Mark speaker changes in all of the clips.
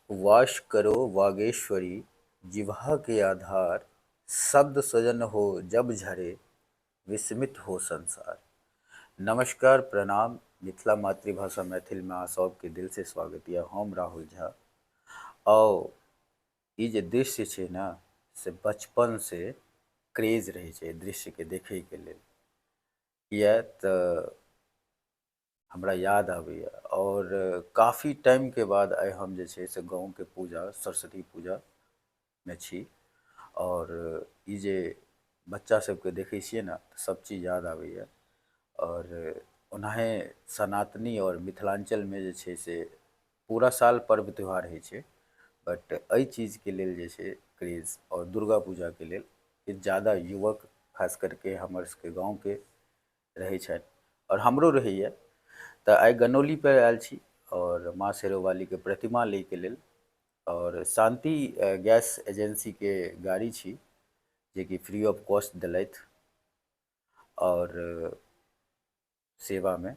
Speaker 1: Wash करो वागेश्वरी, जिह्वा के आधार, शब्द सजन हो जब झरे, विस्मित हो संसार। नमस्कार, प्रणाम, मिथिला मातृभाषा मैथिल में अहाँ सबके दिल से स्वागत यऽ। हम राहुल झा। और ई जे दृश्य छै ने, से बचपन से क्रेज रहे छै दृश्य के देखे के लेल। किया तऽ हमरा याद आबैया, और काफ़ी टाइम के बाद आइ हम जे छै से गाँव के पूजा, सरस्वती पूजा में छी। और ई जे बच्चा सबके देखै छियै ने, तऽ सब चीज याद आबैया। और ओनाहे सनातनी और मिथिलांचल में जे छै से पूरा साल पर्व त्यौहार होइ छै, बट एहि चीज के लेल जे छै क्रेज, और दुर्गा पूजा के लेल ज़्यादा युवक, खास करके हमर सबके गाँव के रहै छथि, और हमरो रहैया। तऽ आइ गनौली पर आयल छी, और माँ शेरोवाली के प्रतिमा लै के लेल। और शांति गैस एजेंसी के गाड़ी छी, जे कि फ्री ऑफ कॉस्ट दिलथि। और सेवा में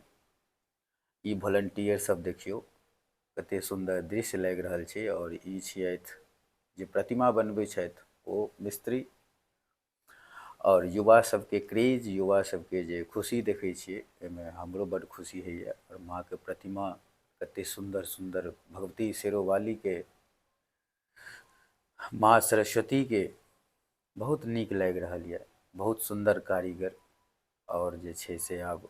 Speaker 1: ई वॉलंटियर सब देखियो कते सुंदर दृश्य लागि रहल छै। और ई छियथि जे प्रतिमा बनबै छथि, ओ मिस्त्री। और युवा सबके क्रेज, युवा सबके जे खुशी देखै छियै, एहिमे हमरो बड़ खुशी होइए। और माँ के प्रतिमा कते सुंदर सुंदर, भगवती शेरोवाली के, माँ सरस्वती के बहुत नीक लागि रहल यऽ, बहुत सुंदर कारीगर। और जे छै से आब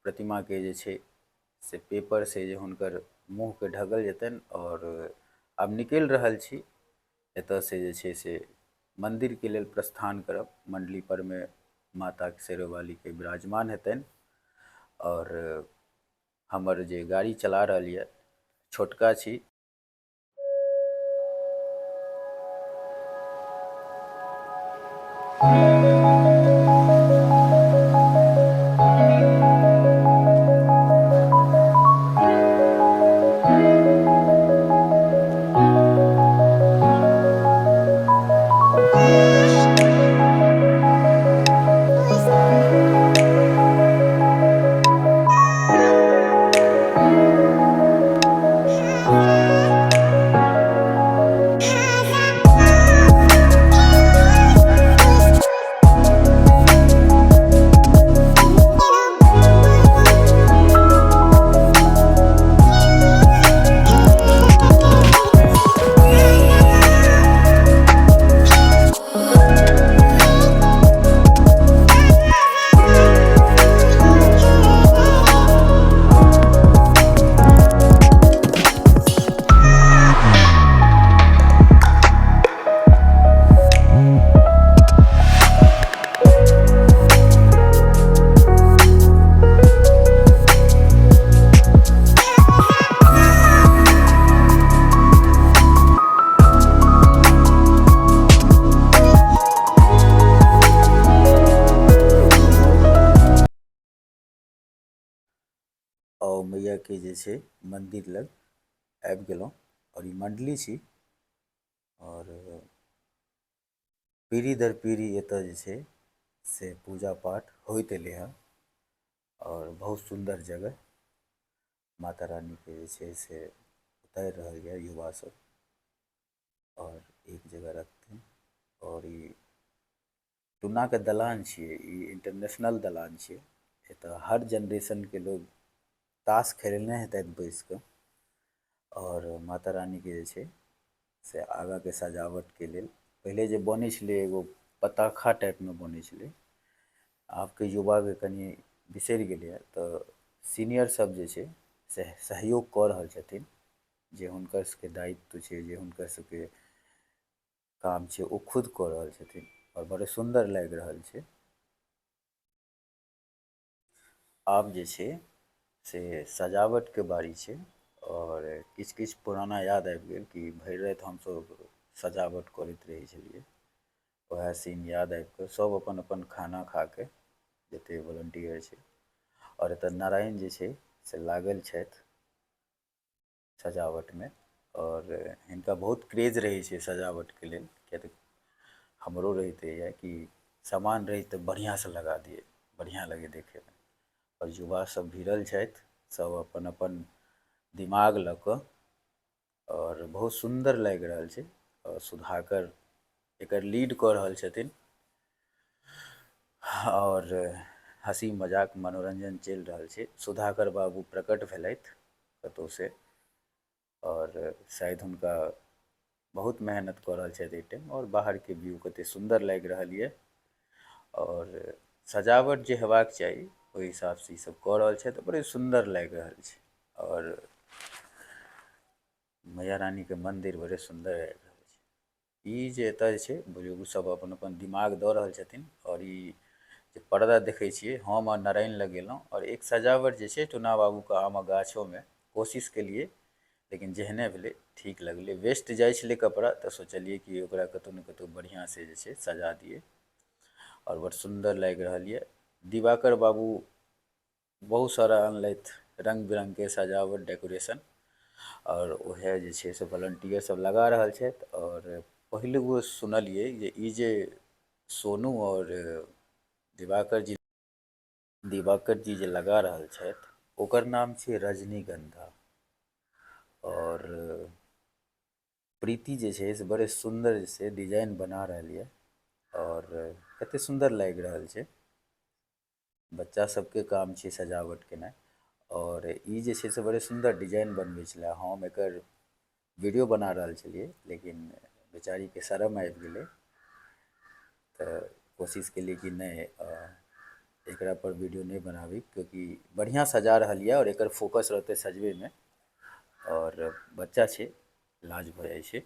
Speaker 1: प्रतिमा के जे छै से पेपर से जे हुनकर मुँह के ढकल जेतनि। और आब निकलि रहल छी एतऽ से, जे छै से मंदिर के लेल प्रस्थान करब। मंडली पर में माता शेरोवाली के विराजमान हेतनि। और हमर जे गाड़ी चला रहल यऽ, छोटका छी। और मैया के जे छै मंदिर लग आबि गेलहुँ। और ई मंडली छी, और पीढ़ी दर पीढ़ी एतऽ जे छै से पूजा पाठ होइत एलै हँ। और बहुत सुंदर जगह, माता रानी के जे छै से उतारि रहल यऽ युवा सब, और एक जगह रखथिन। और ई टूना के दलान छियै, ई इंटरनेशनल दलान छियै। एतऽ हर जनरेशन के लोग ताश खेलने हेतथि बैस कऽ। और माता रानी के जे छै से आगाँ के सजावट के लेल पहिले जे बनै छलै, एगो पताखा टाइप में बनै छलै। आब के युवा के कनि बिसरि गेलैए, तऽ सीनियर सब जे छै से सहयोग कऽ रहल छथिन। जे हुनकर सबके दायित्व छै, जे हुनकर सबके काम छै, ओ खुद कऽ रहल छथिन, और बड़े सुंदर लागि रहल छै। आब जे छै से सजावट के बारी छै। और किछु किछु पुराना याद आबि गेल कि भरि राति हमसब सजावट करैत रहै छलियै। वएह सीन याद आबि कऽ सब अपन अपन खाना खा के, जते वॉलंटियर छै। और एतऽ नारायण जी छै से लागल छथि सजावट में। और हिनका बहुत क्रेज रहै छै सजावट के लेल, किया तऽ हमरो रहिते यऽ कि सामान रही तऽ बढ़िआँ से लगा दिए, बढ़िआँ लगे देखे में। और युवा सब भिड़ल छथि, सब अपन अपन दिमाग लऽ कऽ। और बहुत सुंदर लग रहा है। और सुधाकर एकर लीड कर रहल छथिन और हंसी मजाक मनोरंजन चल रहा है। सुधाकर बाबू प्रकट भेलथि कतौ से और शायद उनका बहुत मेहनत कर रहल छथि टाइम और बाहर के व्यू कते सुंदर लग रहा है और सजावट जे हेबाक चाहिए ओहि हिसाब से सब कऽ रहल छथि। बड़े सुंदर लग रहा है और मैया रानी के मंदिर बड़े सुंदर लग रहा है। ई जे एतऽ छै बुजुर्ग सब अपन अपन दिमाग दऽ रहल छथिन और ई जे पर्दा देखे छिए हम आ नारायण लगेलहुँ और एक सजावट जे छै टुना बाबू के आम गाछों में कोशिश केलिए लेकिन जेहने भेलै ठीक लगलै। वेस्ट जाइ छलै कपड़ा तऽ सोचलिए कि ओकरा कतौ ने कतौ बढ़िया से जे छै सजा दिए और बड़ सुंदर लग रहा है। दिवाकर बाबू बहुत सारा अनलथि रंग बिरंग के सजावट डेकोरेशन और वह जे छै से वॉलंटियर सब लगा रहल छथि। और पहले वो सुनलिए जे ई जे सोनू और दिवाकर जी जे लगा रहल छथि ओकर नाम छै रजनीगंधा और प्रीति जे छै से बड़े सुंदर से डिजाइन बना रहल है और कते सुंदर लग रहल छै। बच्चा सबके काम छै सजावट केनाइ और ई जे छै से बड़े सुंदर डिजाइन बनबै छलै। हम एकर वीडियो बना रहल छलिए लेकिन बेचारी के शर्म आबि गेलै तऽ कोशिश केलिए कि नहीं एकरा पर वीडियो नहीं बनाबी क्योंकि बढ़िया सजा रहल है और एकर फोकस रहते सजबे में और बच्चा छै लाज भऽ जाइ छै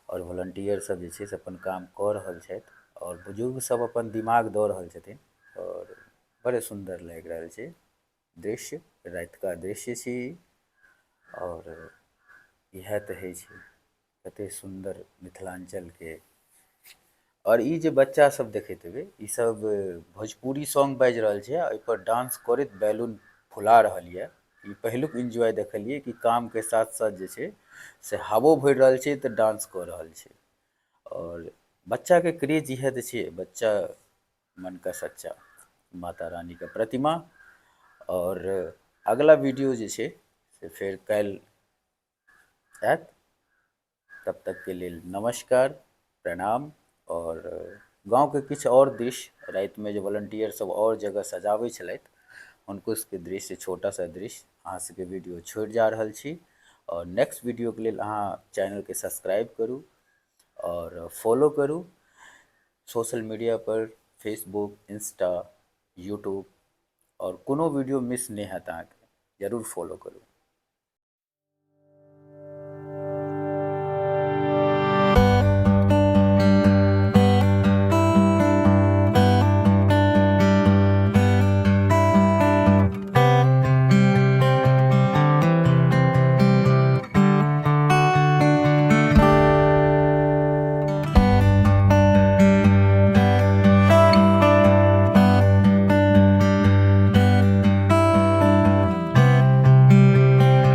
Speaker 1: और वॉलंटियर सब जे छै से अपन काम कऽ रहल छथि और बुजुर्ग सब अपन दिमाग दऽ रहल छथिन और बड़े सुंदर लग रहल छै दृश्य। रात का दृश्य छी और यह तऽ है छै कते सुंदर मिथिलांचल के। और ई जे बच्चा सब देखैत हेबै ई सब भोजपुरी सॉन्ग बाजि रहल छै आ पर डांस करैत बैलून फुला रहल है। ई पहिलुक एंजॉय देखलिए कि काम के साथ साथ जे छै से हवो भरि रहल छै तऽ डांस कऽ रहल छै और बच्चा के क्रेज इहे तऽ छै बच्चा मन का सच्चा माता रानी का प्रतिमा। और अगला वीडियो जे छै से फेर काल्हि आयत। तब तक के लिए नमस्कार प्रणाम और गांव के किछु और दृश्य रात में जो वॉलंटियर सब और जगह सजाबै छलथि उनको के दृश्य छोटा सा दृश्य अहाँ सबके वीडियो छोड़ि जा रहल छी और नेक्स्ट वीडियो के लिए अहाँ चैनल के सब्सक्राइब करू और फॉलो करू सोशल मीडिया पर फेसबुक इंस्टा यूट्यूब और कोनो वीडियो मिस नहीं हैत अहाँके जरूर फॉलो करू।